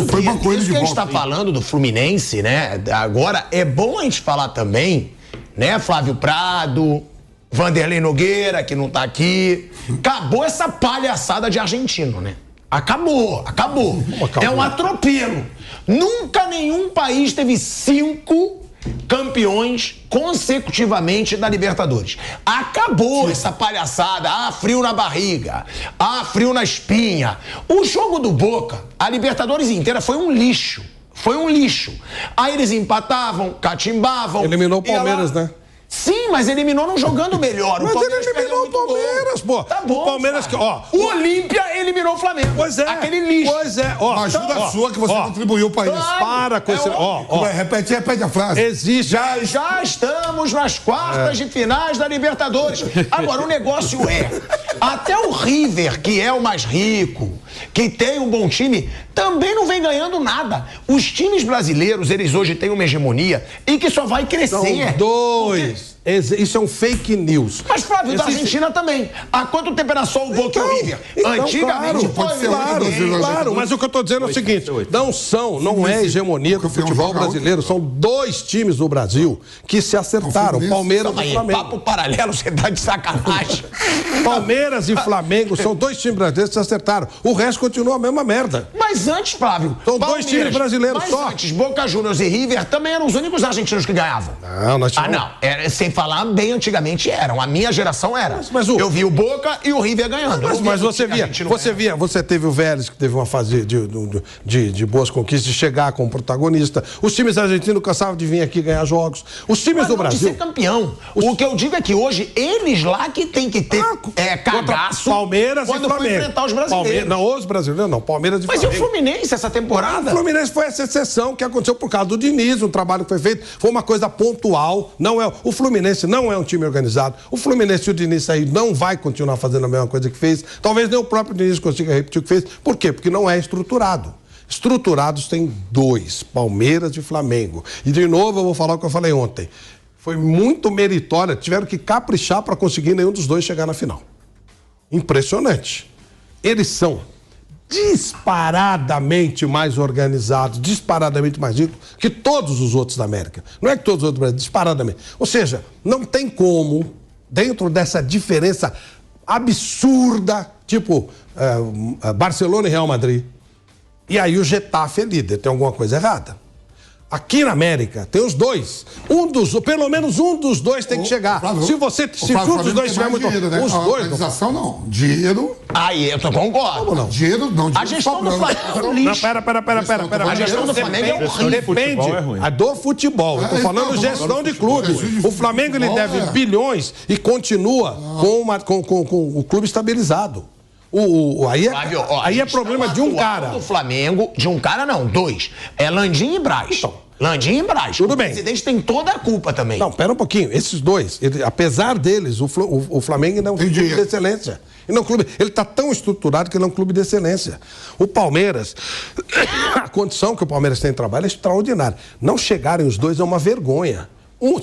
não foi uma coisa isso de que a gente volta. está falando do Fluminense, né? Agora, é bom a gente falar também, né, Flávio Prado, Vanderlei Nogueira, que não tá aqui. Acabou essa palhaçada de argentino, né? Acabou. É um atropelo. Nunca nenhum país teve 5 campeões consecutivamente da Libertadores. Acabou essa palhaçada. Frio na barriga. Frio na espinha. O jogo do Boca, a Libertadores inteira foi um lixo. Aí eles empatavam, catimbavam. Eliminou o Palmeiras, né? Sim, mas eliminou não jogando melhor. Mas ele eliminou o Palmeiras, pô. Tá bom. O Palmeiras que, ó. O Olímpia eliminou o Flamengo. Pois é. Aquele lixo. Pois é, ó. Uma ajuda sua que você contribuiu para isso. Para com esse. Ó. Repete a frase. Existe. Já estamos nas quartas de finais da Libertadores. Agora, o negócio até o River, que é o mais rico, que tem um bom time, também não vem ganhando nada. Os times brasileiros, eles hoje têm uma hegemonia e que só vai crescer. São 2. Isso é um fake news. Mas, Flávio, da Argentina também. Há quanto tempo era só o Boca e o River? Antigamente pode ser. Claro, mas o que eu estou dizendo é o seguinte: não é hegemonia do futebol brasileiro. São 2 times do Brasil que se acertaram. Palmeiras e Flamengo. Papo paralelo, você tá de sacanagem. Palmeiras e Flamengo são 2 times brasileiros que se acertaram. O resto continua a mesma merda. Mas antes, Flávio, são 2 times brasileiros só. Antes, Boca Juniors e River também eram os únicos argentinos que ganhavam. Não, nós tínhamos... não. Sem falar bem, antigamente eram. A minha geração era. Eu vi o Boca e o River ganhando. Mas você via, você teve o Vélez, que teve uma fase de boas conquistas, de chegar como protagonista. Os times argentinos cansavam de vir aqui ganhar jogos. Os times do Brasil... de ser campeão. O que eu digo é que hoje, eles lá que tem que ter cagaço Palmeiras quando e Flamengo. for enfrentar os brasileiros. Não, os brasileiros não. Palmeiras e Flamengo. Mas e o Fluminense essa temporada? O Fluminense foi essa exceção que aconteceu por causa do Diniz, um trabalho que foi feito. Foi uma coisa pontual. O Fluminense não é um time organizado. O Fluminense, se o Diniz sair, não vai continuar fazendo a mesma coisa que fez. Talvez nem o próprio Diniz consiga repetir o que fez. Por quê? Porque não é estruturado. Estruturados tem 2, Palmeiras e Flamengo. E, de novo, eu vou falar o que eu falei ontem. Foi muito meritória. Tiveram que caprichar para conseguir nenhum dos 2 chegar na final. Impressionante. Eles são disparadamente mais organizados, disparadamente mais ricos que todos os outros da América. Não é que todos os outros brasileiros, disparadamente. Ou seja, não tem como, dentro dessa diferença absurda, tipo Barcelona e Real Madrid, e aí o Getafe é líder, tem alguma coisa errada. Aqui na América tem os 2. Pelo menos um dos 2 tem que chegar. Flávio, se um dos 2 estiver muito bom, né? os 2. Organização não. Dinheiro. Aí, eu concordo. Como não? Dinheiro não. A gestão do Flamengo é um lixo. Não, pera. A gestão do Flamengo é horrível. Depende. A do futebol. Eu tô falando gestão de clube. O Flamengo ele deve bilhões e continua com o clube estabilizado. Flávio, aí é problema de um cara. Do Flamengo, de um cara não, 2. É Landim e Braz. Então, Landim e Braz. Tudo bem. O presidente tem toda a culpa também. Não, pera um pouquinho. Esses 2, apesar deles, o Flamengo ainda é um clube de excelência. Ele está tão estruturado que ele é um clube de excelência. O Palmeiras, a condição que o Palmeiras tem de trabalho é extraordinária. Não chegarem os 2 é uma vergonha.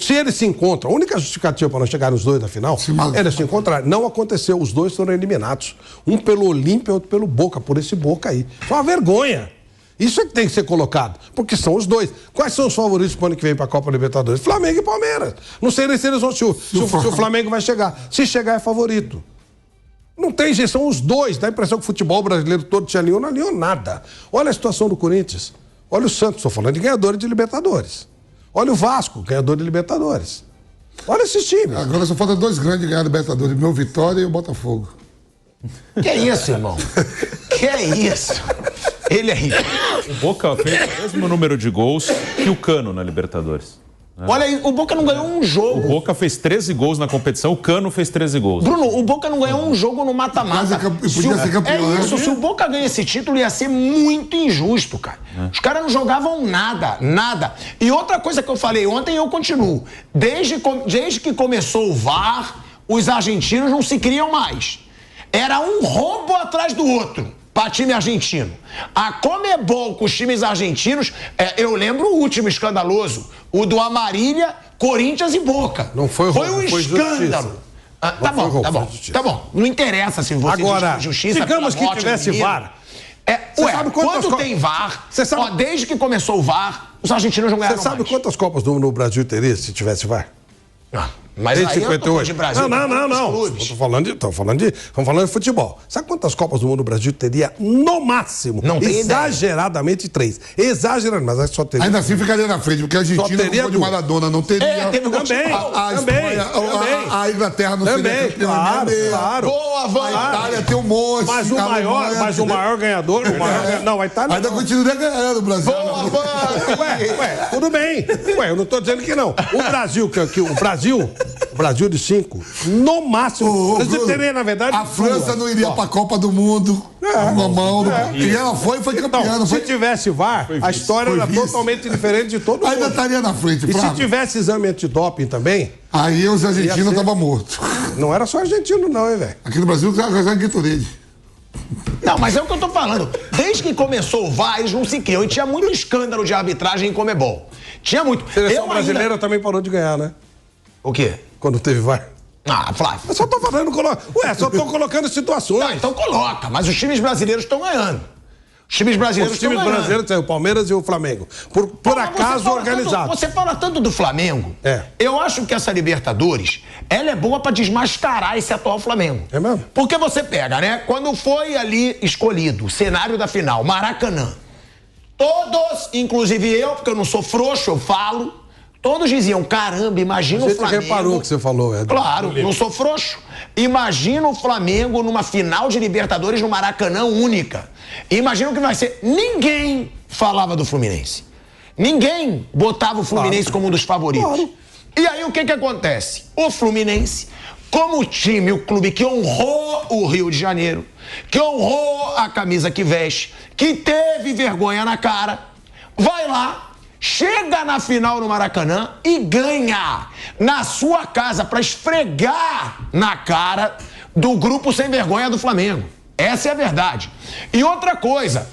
Se eles se encontram, a única justificativa para não chegarem os 2 na final é eles se encontrarem. Não aconteceu, os 2 foram eliminados. Um pelo Olímpia e outro pelo Boca, por esse Boca aí. Foi uma vergonha. Isso é que tem que ser colocado, porque são os 2. Quais são os favoritos para o ano que vem para a Copa Libertadores? Flamengo e Palmeiras. Não sei nem se eles vão se o Flamengo vai chegar. Se chegar, é favorito. Não tem jeito, são os 2. Dá a impressão que o futebol brasileiro todo se alinhou, não alinhou nada. Olha a situação do Corinthians. Olha o Santos, estou falando de ganhadores de Libertadores. Olha o Vasco, ganhador de Libertadores. Olha esses times. Agora só falta 2 grandes ganhar Libertadores, meu Vitória e o Botafogo. Que é isso, irmão? Que é isso? Ele é rico. O Boca fez o mesmo número de gols que o Cano na Libertadores. Olha aí, o Boca não ganhou um jogo. O Boca fez 13 gols na competição, o Cano fez 13 gols. Bruno, o Boca não ganhou um jogo no mata-mata. Podia ser campeão. É isso, se o Boca ganha esse título ia ser muito injusto, cara. Os caras não jogavam nada. E outra coisa que eu falei ontem, eu continuo. Desde que começou o VAR, os argentinos não se criam mais. Era um roubo atrás do outro para time argentino. A Conmebol com os times argentinos, eu lembro o último escandaloso, o do Amarília, Corinthians e Boca. Não foi roubo, foi um escândalo. Tá bom. Não interessa se você agora, diz justiça. digamos que tivesse VAR. Sabe quando tem VAR, desde que começou o VAR, os argentinos não ganharam mais. Você sabe quantas Copas do Mundo no Brasil teria se tivesse VAR? Mas aí eu tô falando de Brasil. Não. Estamos falando de futebol. Sabe quantas Copas do Mundo no Brasil teria no máximo? Não tem exageradamente 3. Exagerando, mas só teria. Ainda assim ficaria na frente, porque a Argentina não foi de Maradona, não teria. Teve também. A Inglaterra não seria campeã. Claro. Boa, a Itália tem um monte. Mas o maior ganhador. Não, a Itália. Ainda continua ganhando o Brasil. Ué, tudo bem. Eu não estou dizendo que não. O Brasil de 5, no máximo. Você teria, na verdade. A França não iria para a Copa do Mundo. E ela foi campeã. Se tivesse VAR, a história era totalmente diferente de todo mundo. Ainda estaria na frente, E se tivesse exame antidoping também. Aí os argentinos estavam mortos. Não era só argentino, não, hein, velho? Aqui no Brasil, já Gatorade. Não, mas é o que eu tô falando. Desde que começou o VAR, eles não se criam. E tinha muito escândalo de arbitragem em Comebol. Tinha muito. A seleção brasileira também parou de ganhar, né? O quê? Quando teve VAR. Flávio. Eu só tô falando, só tô colocando situações. Não, então coloca, mas os times brasileiros estão ganhando. Os times brasileiros o Palmeiras e o Flamengo. Por acaso organizado. Você fala tanto do Flamengo. Eu acho que essa Libertadores, ela é boa pra desmascarar esse atual Flamengo. É mesmo? Porque você pega, né? Quando foi ali escolhido o cenário da final, Maracanã, todos, inclusive eu, porque eu não sou frouxo, eu falo, todos diziam, caramba, imagina o Flamengo... Você reparou o que você falou, Edson. Claro, não sou frouxo. Imagina o Flamengo numa final de Libertadores no Maracanã única. Imagina o que vai ser. Ninguém falava do Fluminense. Ninguém botava o Fluminense como um dos favoritos. Claro. E aí o que acontece? O Fluminense, como time, o clube que honrou o Rio de Janeiro, que honrou a camisa que veste, que teve vergonha na cara, vai lá, chega na final no Maracanã e ganha na sua casa pra esfregar na cara do grupo sem vergonha do Flamengo. Essa é a verdade. E outra coisa,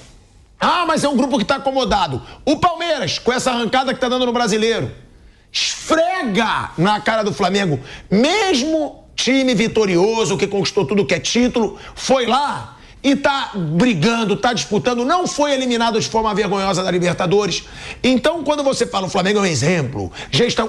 mas é um grupo que tá acomodado. O Palmeiras, com essa arrancada que tá dando no Brasileiro, esfrega na cara do Flamengo. Mesmo time vitorioso, que conquistou tudo que é título, foi lá e tá brigando, tá disputando, não foi eliminado de forma vergonhosa da Libertadores. Então, quando você fala o Flamengo é um exemplo,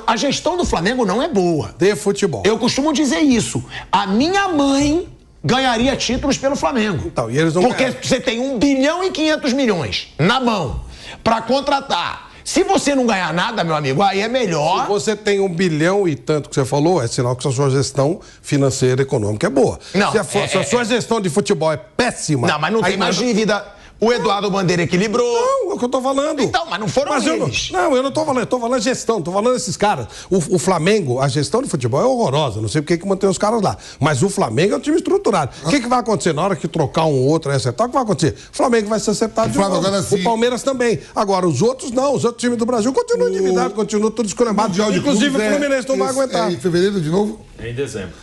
a gestão do Flamengo não é boa. De futebol. Eu costumo dizer isso. A minha mãe ganharia títulos pelo Flamengo. Então, e eles não porque ganharam. Você tem 1 bilhão e 500 milhões na mão pra contratar. Se você não ganhar nada, meu amigo, aí é melhor... Se você tem 1 bilhão e tanto que você falou, é sinal que a sua gestão financeira e econômica é boa. Não, se a sua gestão de futebol é péssima... Não, mas não tem mais dívida. O Eduardo Bandeira equilibrou. Não, é o que eu tô falando. Então, mas não foram eles. Eu não tô falando, eu tô falando gestão, tô falando desses caras. O Flamengo, a gestão de futebol é horrorosa, não sei porque que mantém os caras lá. Mas o Flamengo é um time estruturado. O que vai acontecer na hora que trocar um outro e acertar? O que vai acontecer? O Flamengo vai ser acertado de novo. O Palmeiras também. Agora, os outros não, os outros times do Brasil continuam endividados, continuam tudo esculhambado. Inclusive o Fluminense não vai aguentar. É em fevereiro de novo? É em dezembro.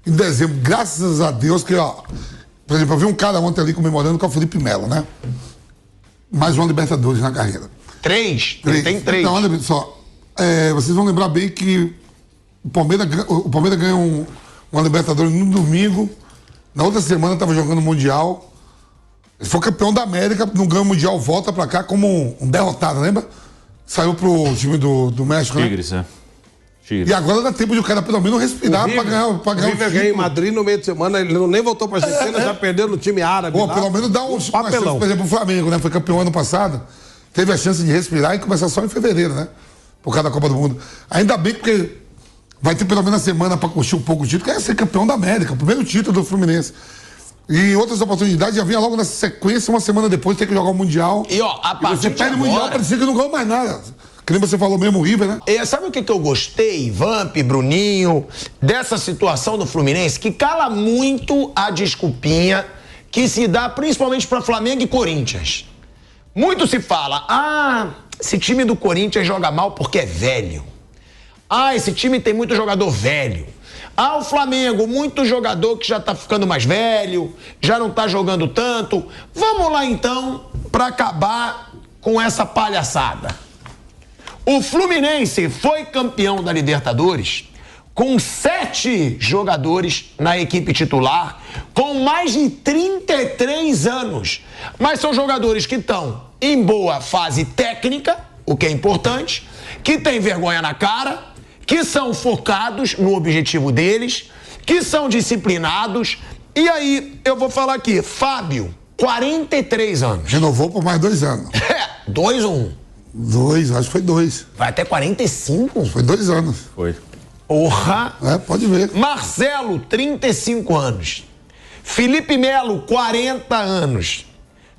Em dezembro, graças a Deus que, por exemplo, eu vi um cara ontem ali comemorando com o Felipe Melo, né? Mais uma Libertadores na carreira. 3? Ele tem 3. Então, olha só, vocês vão lembrar bem que o Palmeiras ganhou uma Libertadores no domingo, na outra semana estava jogando o Mundial, ele foi campeão da América, não ganhou o Mundial, volta pra cá como um derrotado, lembra? Saiu pro time do México, Tigres, né? Tigres. E agora dá tempo de o cara pelo menos respirar pra ganhar o River ganhou em Madrid no meio de semana, ele nem voltou pra Argentina, já perdeu no time árabe. Pô, pelo menos dá uma chance, por exemplo, o Flamengo, né? Foi campeão ano passado, teve a chance de respirar e começar só em fevereiro, né? Por causa da Copa do Mundo. Ainda bem porque vai ter pelo menos a semana pra curtir um pouco o título, que é ser campeão da América, o primeiro título do Fluminense. E em outras oportunidades já vinha logo nessa sequência, uma semana depois ter que jogar o Mundial. E a partir você perde o Mundial, parecia que não ganhou mais nada. Que nem você falou mesmo, o River, né? Sabe o que eu gostei, Vamp, Bruninho, dessa situação do Fluminense? Que cala muito a desculpinha que se dá principalmente para Flamengo e Corinthians. Muito se fala, esse time do Corinthians joga mal porque é velho. Esse time tem muito jogador velho. O Flamengo, muito jogador que já tá ficando mais velho, já não tá jogando tanto. Vamos lá então, para acabar com essa palhaçada. O Fluminense foi campeão da Libertadores com 7 jogadores na equipe titular, com mais de 33 anos. Mas são jogadores que estão em boa fase técnica, o que é importante, que têm vergonha na cara, que são focados no objetivo deles, que são disciplinados. E aí, eu vou falar aqui, Fábio, 43 anos. Renovou por mais 2 anos. 2 ou 1? 2, acho que foi 2. Vai até 45? Foi 2 anos. Foi. Porra! Pode ver. Marcelo, 35 anos. Felipe Melo, 40 anos.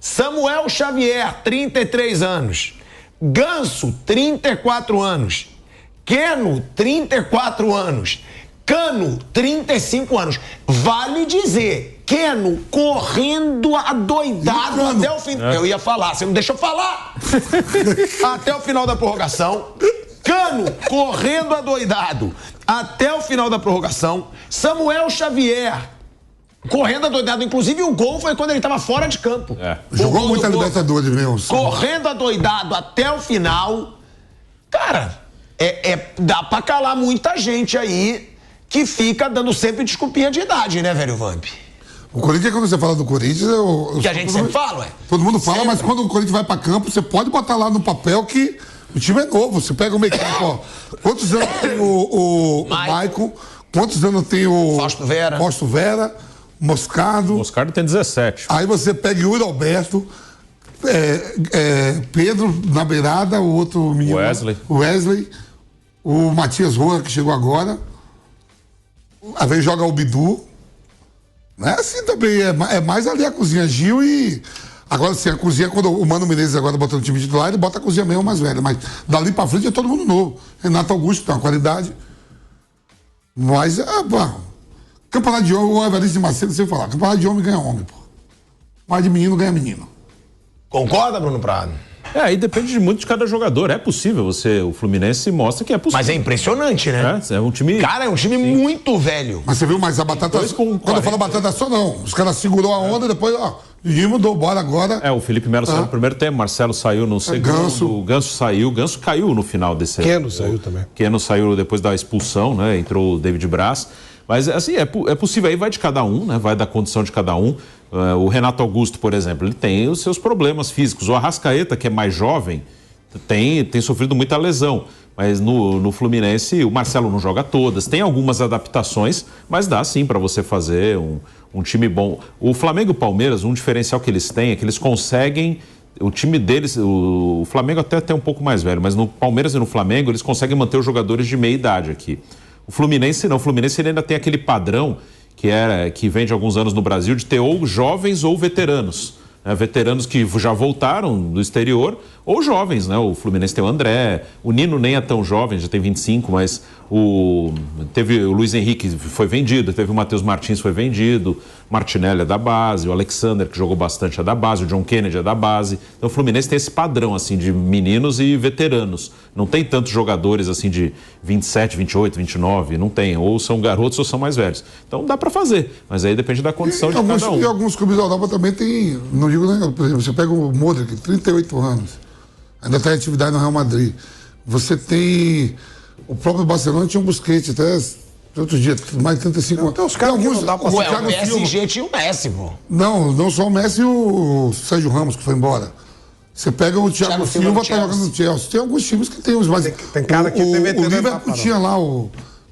Samuel Xavier, 33 anos. Ganso, 34 anos. Queno, 34 anos. Cano, 35 anos. Vale dizer, Queno correndo adoidado até o fim. Eu ia falar, você não deixa eu falar. Até o final da prorrogação. Cano correndo adoidado até o final da prorrogação. Samuel Xavier correndo adoidado. Inclusive o gol foi quando ele estava fora de campo. Jogou muito a Libertadores mesmo. Correndo adoidado até o final. Cara, dá pra calar muita gente aí que fica dando sempre desculpinha de idade, né, velho Vamp? O Corinthians, quando você fala do Corinthians... Que a gente sempre fala, Todo mundo fala, mas quando o Corinthians vai pra campo, você pode botar lá no papel que o time é novo. Você pega o meio campo, ó. Quantos anos tem o Maicon? Quantos anos tem o... Fausto Vera, Moscardo. Moscardo tem 17. Aí você pega Yuri Alberto, Pedro na beirada, o outro menino... Wesley. O Matias Roa, que chegou agora. Às vezes joga o Bidu. Não é assim também, é mais ali a cozinha. Gil e... Agora sim, a cozinha, quando o Mano Menezes agora bota no time titular, ele bota a cozinha mesmo mais velha. Mas dali pra frente é todo mundo novo. Renato Augusto tem uma qualidade. Mas, campeonato de homem, o Evaristo de Macedo, você falar, campeonato de homem ganha homem, pô. Mas de menino ganha menino. Concorda, Bruno Prado? Aí depende muito de cada jogador. É possível, o Fluminense mostra que é possível. Mas é impressionante, né? É um time... Cara, é um time muito velho. Mas você viu, mas a batata... Quando eu falo batata só, não. Os caras segurou a onda, depois, o time mudou, bora agora. O Felipe Melo saiu no primeiro tempo, Marcelo saiu no segundo, o Ganso saiu, o Ganso caiu no final desse... Queno saiu também. Queno saiu depois da expulsão, né? Entrou o David Braz. Mas, assim, é possível, aí vai de cada um, né? Vai da condição de cada um. O Renato Augusto, por exemplo, ele tem os seus problemas físicos. O Arrascaeta, que é mais jovem, tem sofrido muita lesão. Mas no Fluminense, o Marcelo não joga todas. Tem algumas adaptações, mas dá sim para você fazer um time bom. O Flamengo e o Palmeiras, um diferencial que eles têm é que eles conseguem... O time deles, o Flamengo até tem um pouco mais velho, mas no Palmeiras e no Flamengo, eles conseguem manter os jogadores de meia idade aqui. O Fluminense não. O Fluminense ele ainda tem aquele padrão que vem de alguns anos no Brasil de ter ou jovens ou veteranos. Veteranos que já voltaram do exterior ou jovens, né? O Fluminense tem o André, o Nino nem é tão jovem, já tem 25, mas teve o Luiz Henrique foi vendido, teve o Matheus Martins foi vendido, Martinelli é da base, o Alexander, que jogou bastante, é da base, o John Kennedy é da base. Então o Fluminense tem esse padrão assim de meninos e veteranos. Não tem tantos jogadores assim de 27, 28, 29, não tem. Ou são garotos ou são mais velhos. Então dá pra fazer, mas aí depende da condição de cada um. E alguns clubes da Europa também tem, não digo, né? Por exemplo, você pega o Modric, 38 anos, ainda está em atividade no Real Madrid. Você tem o próprio Barcelona, tinha um Busquets até outro dia, mais de 35 anos. Tem os caras que não dá pra... O PSG tinha o Messi, pô. Não só o Messi e o Sérgio Ramos, que foi embora. Você pega o Thiago Silva, tá jogando no Chelsea. Tem alguns times que tem os mais... Tem cara que tem veterano. O Liverpool tinha lá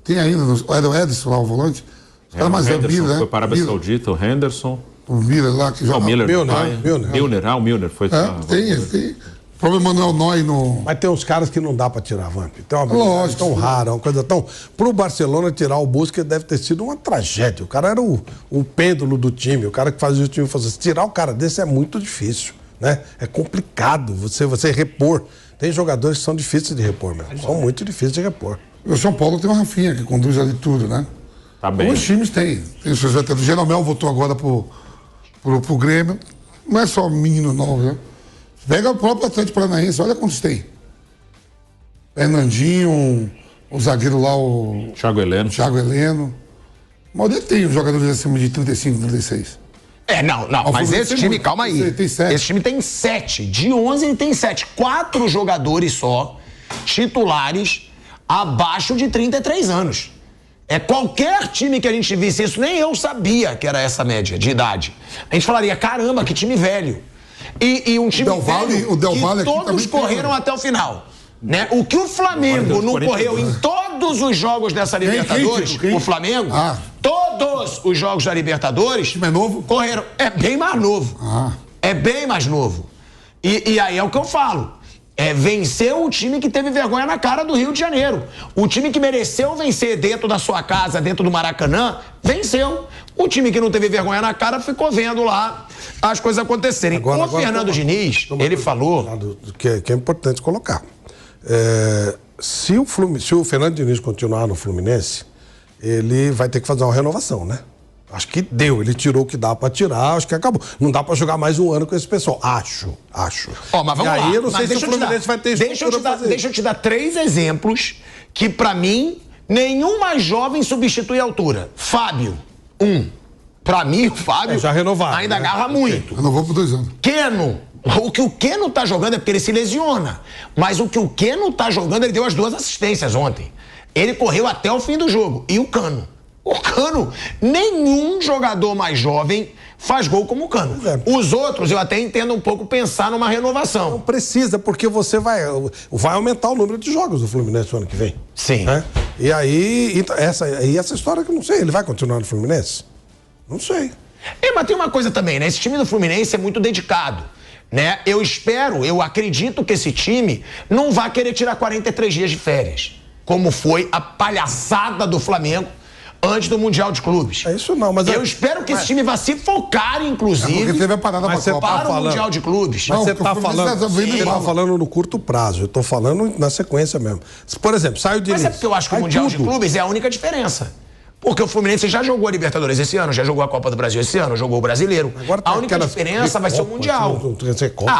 tem ainda, era o Edson lá, o volante. Os caras mais velhos, né? Foi para a Arábia Saudita, o Henderson. O Miller lá, que joga... O Milner. O Milner foi... Tem. O problema Manuel Neuer no... Mas tem uns caras que não dá pra tirar, Vamp. Tem uma Lógico, tão rara, uma coisa tão... Pro Barcelona tirar o Busquets deve ter sido uma tragédia. O cara era o pêndulo do time, o cara que fazia o time fazer. Tirar o cara desse é muito difícil, né? É complicado você repor. Tem jogadores que são difíceis de repor, mesmo. São muito difíceis de repor. O São Paulo tem o Rafinha, que conduz ali tudo, né? Tá bem. Alguns times tem os seus veteranos. O Jeromel voltou agora pro Grêmio. Não é só menino novo, né? Pega o próprio Atlético Paranaense, olha quantos tem. Fernandinho, o zagueiro lá, o... Thiago Heleno. A maioria tem os jogadores acima de 35, 36. Mas esse time, calma aí. Tem 7. Esse time tem 7. De 11 ele tem 7. 4 jogadores só, titulares, abaixo de 33 anos. Qualquer time que a gente visse isso, nem eu sabia que era essa média de idade. A gente falaria, caramba, que time velho. E um time velho que todos correram até o final. Né? O que o Flamengo não correu em todos os jogos dessa Libertadores, o Flamengo, todos os jogos da Libertadores, é novo? Correram. É bem mais novo. É bem mais novo. E aí é o que eu falo. Venceu o time que teve vergonha na cara do Rio de Janeiro. O time que mereceu vencer dentro da sua casa, dentro do Maracanã, venceu. O time que não teve vergonha na cara ficou vendo lá as coisas acontecerem. O Fernando Diniz, ele falou... Que é importante colocar. Se o Fernando Diniz continuar no Fluminense, ele vai ter que fazer uma renovação, né? Acho que deu, ele tirou o que dá pra tirar, acho que acabou. Não dá pra jogar mais um ano com esse pessoal. Acho. Mas vamos lá. Aí eu não sei se o Fluminense vai ter estrutura pra fazer. Deixa eu te dar 3 exemplos que, pra mim, nenhum mais jovem substitui a altura. Fábio, Pra mim, o Fábio já renovado, ainda agarra muito. Renovou por 2 anos. Keno. O que o Keno tá jogando é porque ele se lesiona. Mas o que o Keno tá jogando, ele deu as 2 assistências ontem. Ele correu até o fim do jogo. E o Cano? O Cano, nenhum jogador mais jovem faz gol como o Cano. Os outros, eu até entendo um pouco pensar numa renovação. Não precisa, porque você vai aumentar o número de jogos do Fluminense no ano que vem. Sim. Né? E aí, essa história que eu não sei, ele vai continuar no Fluminense? Não sei. Mas tem uma coisa também, né? Esse time do Fluminense é muito dedicado, né? Eu acredito que esse time não vai querer tirar 43 dias de férias, como foi a palhaçada do Flamengo antes do Mundial de Clubes. Isso não, mas... Eu espero que esse time vá se focar, inclusive, porque teve a parada para o Mundial de Clubes. Mas você tá falando no curto prazo. Eu tô falando na sequência mesmo. Por exemplo, sai o Diniz. Mas é porque eu acho que o Mundial de Clubes é a única diferença. Porque o Fluminense já jogou a Libertadores esse ano, já jogou a Copa do Brasil esse ano, jogou o Brasileiro. Agora a única diferença vai ser o Mundial.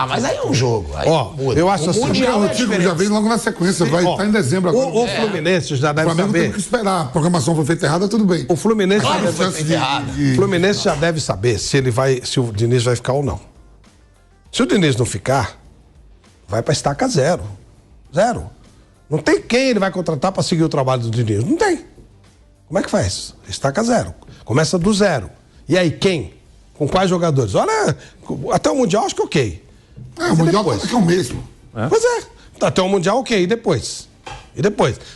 Mas aí é um jogo. Aí muda. Eu acho assim, o título já vem logo na sequência, vai estar em dezembro agora. O Fluminense já deve saber. Tem que esperar. A programação foi feita errada, tudo bem. O Fluminense já deve saber se o Diniz vai ficar ou não. Se o Diniz não ficar, vai pra estaca 0. Não tem quem ele vai contratar pra seguir o trabalho do Diniz. Não tem. Como é que faz? Estaca 0. Começa do 0. E aí, quem? Com quais jogadores? Olha, até o Mundial acho que ok. O Mundial é o mesmo. Pois é. Até o Mundial ok. E depois?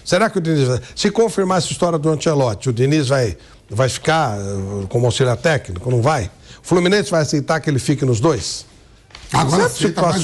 Será que o Diniz vai... Se confirmar essa história do Ancelotti, o Diniz vai ficar como auxiliar técnico? Não vai? O Fluminense vai aceitar que ele fique nos 2? Agora situações.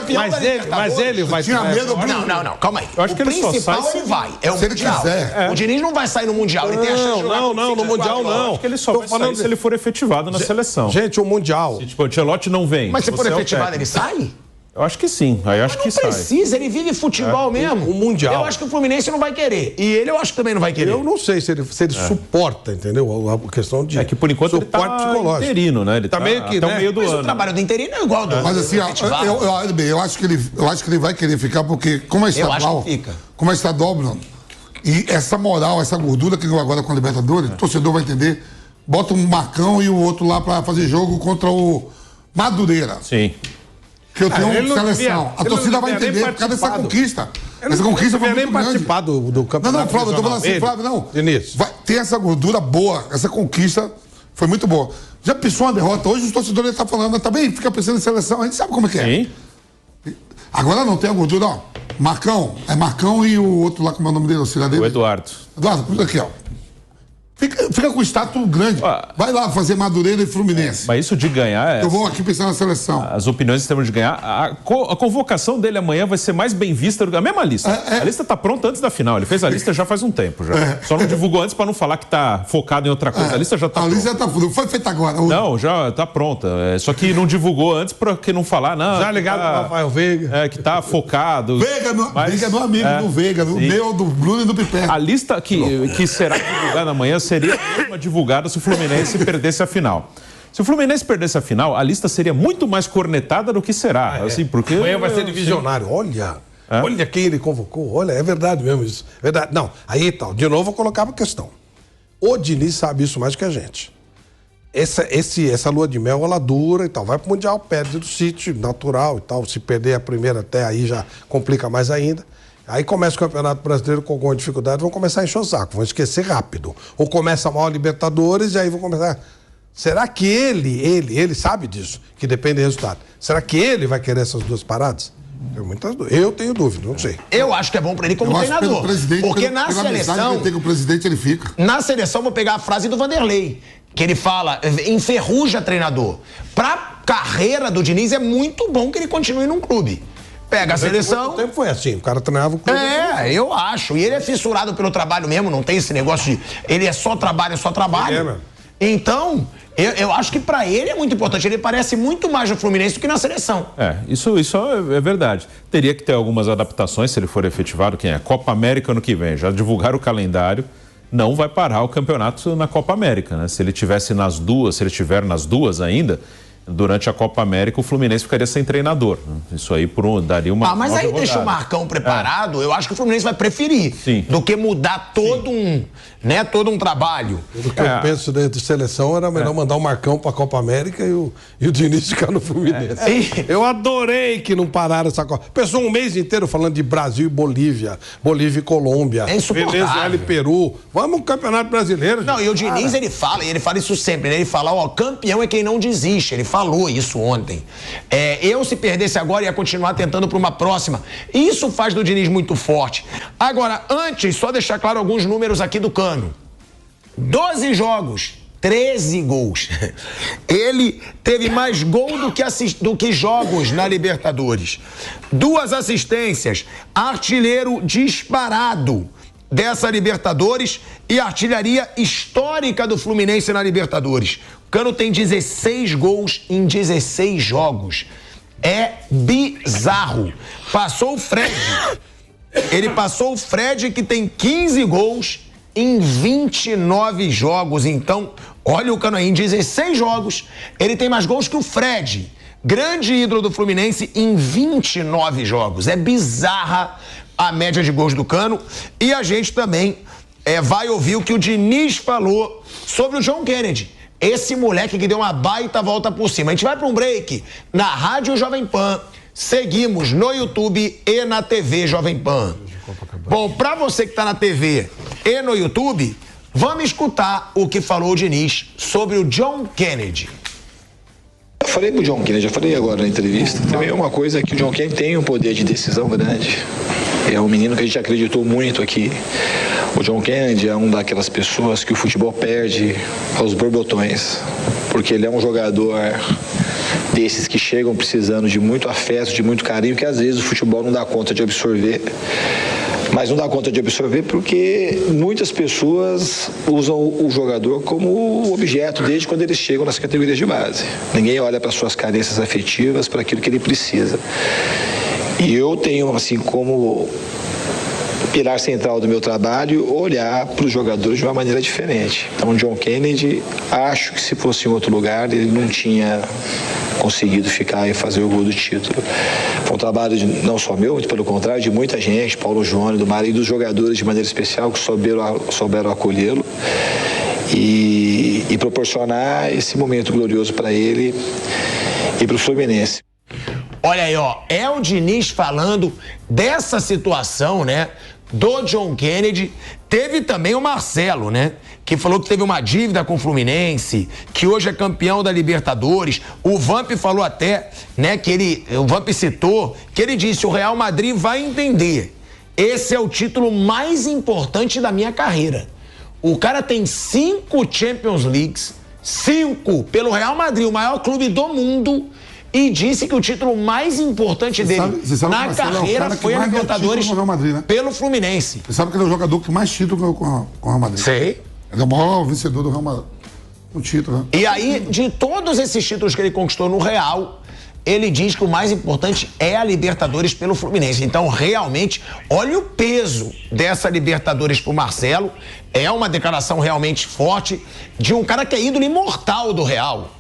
Mas ele vai. Tinha medo. Não, calma aí. Eu acho que ele principal ele vai. É o se ele Mundial. quiser. O Diniz não vai sair no Mundial. Ele tem a chance de jogar no Mundial não. Eu acho que ele só vai sair se ele for efetivado na seleção. Gente, o Mundial. Se o Ancelotti não vem. Mas se for efetivado, ele sai? Eu acho que sim. Aí acho que sai. Não precisa, ele vive futebol mesmo. O Mundial. Eu acho que o Fluminense não vai querer. E ele eu acho que também não vai querer. Eu não sei se ele suporta, entendeu? A questão de. É que por enquanto ele tá interino, né? Ele tá meio que até o meio do ano. O trabalho do interino é igual ao do Mas assim, eu acho que ele vai querer ficar, porque como é estadual. Eu acho que fica. Como é estadual, Bruno, e essa moral, essa gordura que ganhou agora com a Libertadores, o torcedor vai entender. Bota um Marcão e o outro lá pra fazer jogo contra o Madureira. Sim. Que eu tenho seleção. A torcida vai entender por causa dessa conquista. Essa conquista foi muito grande. Participar do campeonato. Não, Flávio, eu tô falando assim, Flávio, não. Diniz. Vai ter essa gordura boa, essa conquista foi muito boa. Já pensou uma derrota? Hoje os torcedores estão falando, também fica pensando em seleção, a gente sabe como é que é. Sim. Agora não tem a gordura, ó. Marcão, é Marcão e o outro lá, como é o nome dele, o dele? O Eduardo. Eduardo, tudo aqui, ó. Fica com o status grande. Vai lá fazer Madureira e Fluminense. Mas isso de ganhar... Eu vou aqui pensar na seleção. As opiniões em termos de ganhar... A convocação dele amanhã vai ser mais bem vista do que a mesma lista. A lista tá pronta antes da final. Ele fez a lista já faz um tempo. Só não divulgou antes para não falar que tá focado em outra coisa. A lista já tá pronta. A lista já tá pronta. Foi feita agora. Não, já tá pronta. Só que não divulgou antes para que não falar. Não, já ligado pro Rafael Veiga. Que tá focado. Veiga é meu amigo do Veiga, do meu, do Bruno e do Piper. A lista que será divulgada amanhã seria a mesma divulgada se o Fluminense perdesse a final. Se o Fluminense perdesse a final, a lista seria muito mais cornetada do que será. Assim, porque amanhã vai ser divisionário. Olha quem ele convocou. Olha, é verdade mesmo isso. Verdade. Não, aí tal. De novo eu colocava a questão. O Diniz sabe isso mais do que a gente. Essa lua de mel, ela dura e tal. Vai pro Mundial, perde do sítio, natural e tal. Se perder a primeira até aí já complica mais ainda. Aí começa o Campeonato Brasileiro com alguma dificuldade, vão começar a encher o saco, vão esquecer rápido. Ou começa mal a Libertadores e aí vão começar... Será que ele sabe disso, que depende do resultado? Será que ele vai querer essas duas paradas? Eu tenho dúvida, não sei. Eu acho que é bom pra ele como treinador. Porque na seleção... Que o presidente ele fica. Na seleção, vou pegar a frase do Vanderlei, que ele fala, enferruja treinador. Pra carreira do Diniz é muito bom que ele continue num clube. Pega a seleção... Muito tempo foi assim, o cara treinava o clube. Eu acho. E ele é fissurado pelo trabalho mesmo, não tem esse negócio de... Ele é só trabalho, Então, eu acho que pra ele é muito importante. Ele parece muito mais no Fluminense do que na seleção. Isso é verdade. Teria que ter algumas adaptações se ele for efetivado. Quem é? Copa América ano que vem. Já divulgaram o calendário. Não vai parar o campeonato na Copa América, né? Se ele estiver nas duas ainda... Durante a Copa América, o Fluminense ficaria sem treinador. Isso aí daria uma... mas aí deixa o Marcão preparado, eu acho que o Fluminense vai preferir. Sim. Do que mudar todo um trabalho. O que eu penso de seleção era melhor mandar o Marcão pra Copa América e o Diniz ficar no Fluminense. Eu adorei que não pararam essa Copa. Pensou um mês inteiro falando de Brasil e Bolívia e Colômbia. É insuportável. Venezuela e Peru. Vamos no Campeonato Brasileiro. Não, e o Diniz, ele fala isso sempre, né? Ele fala, campeão é quem não desiste. Ele falou isso ontem. Eu, se perdesse agora, ia continuar tentando para uma próxima. Isso faz do Diniz muito forte. Agora, antes, só deixar claro alguns números aqui do Cano. 12 jogos, 13 gols. Ele teve mais gol do que jogos na Libertadores. 2 assistências, artilheiro disparado dessa Libertadores e artilharia histórica do Fluminense na Libertadores. O Cano tem 16 gols em 16 jogos. É bizarro. Passou o Fred. Ele passou o Fred, que tem 15 gols em 29 jogos. Então, olha o Cano aí, em 16 jogos, ele tem mais gols que o Fred, grande ídolo do Fluminense, em 29 jogos. É bizarra a média de gols do Cano. E a gente também vai ouvir o que o Diniz falou sobre o John Kennedy. Esse moleque que deu uma baita volta por cima. A gente vai para um break na Rádio Jovem Pan. Seguimos no YouTube e na TV Jovem Pan. Bom, para você que está na TV e no YouTube, vamos escutar o que falou o Diniz sobre o John Kennedy. Eu falei pro John Kennedy, já falei agora na entrevista. Também é uma coisa que o John Kennedy tem um poder de decisão grande. É um menino que a gente acreditou muito aqui. O John Kennedy é uma daquelas pessoas que o futebol perde aos borbotões, porque ele é um jogador desses que chegam precisando de muito afeto, de muito carinho, que às vezes o futebol não dá conta de absorver. Mas não dá conta de absorver porque muitas pessoas usam o jogador como objeto desde quando eles chegam nas categorias de base. Ninguém olha para suas carências afetivas, para aquilo que ele precisa. E eu tenho, assim, como pilar central do meu trabalho, olhar para os jogadores de uma maneira diferente. Então, o John Kennedy, acho que se fosse em outro lugar, ele não tinha conseguido ficar e fazer o gol do título. Foi um trabalho não só meu, muito pelo contrário, de muita gente, Paulo Jônio, do Mário e dos jogadores de maneira especial que souberam acolhê-lo e proporcionar esse momento glorioso para ele e para o Fluminense. Olha aí, é o Diniz falando dessa situação, né, do John Kennedy. Teve também o Marcelo, né, que falou que teve uma dívida com o Fluminense, que hoje é campeão da Libertadores. O Vamp falou até, né, o Vamp citou, que ele disse, o Real Madrid vai entender, esse é o título mais importante da minha carreira. O cara tem 5 Champions Leagues, 5 pelo Real Madrid, o maior clube do mundo, e disse que o título mais importante dele na carreira foi a Libertadores pelo Fluminense. Você sabe que ele é o jogador que mais título com o Real Madrid. Sei. Ele é o maior vencedor do Real Madrid. Um título, né? E aí, de todos esses títulos que ele conquistou no Real, ele diz que o mais importante é a Libertadores pelo Fluminense. Então, realmente, olha o peso dessa Libertadores pro Marcelo. É uma declaração realmente forte de um cara que é ídolo imortal do Real.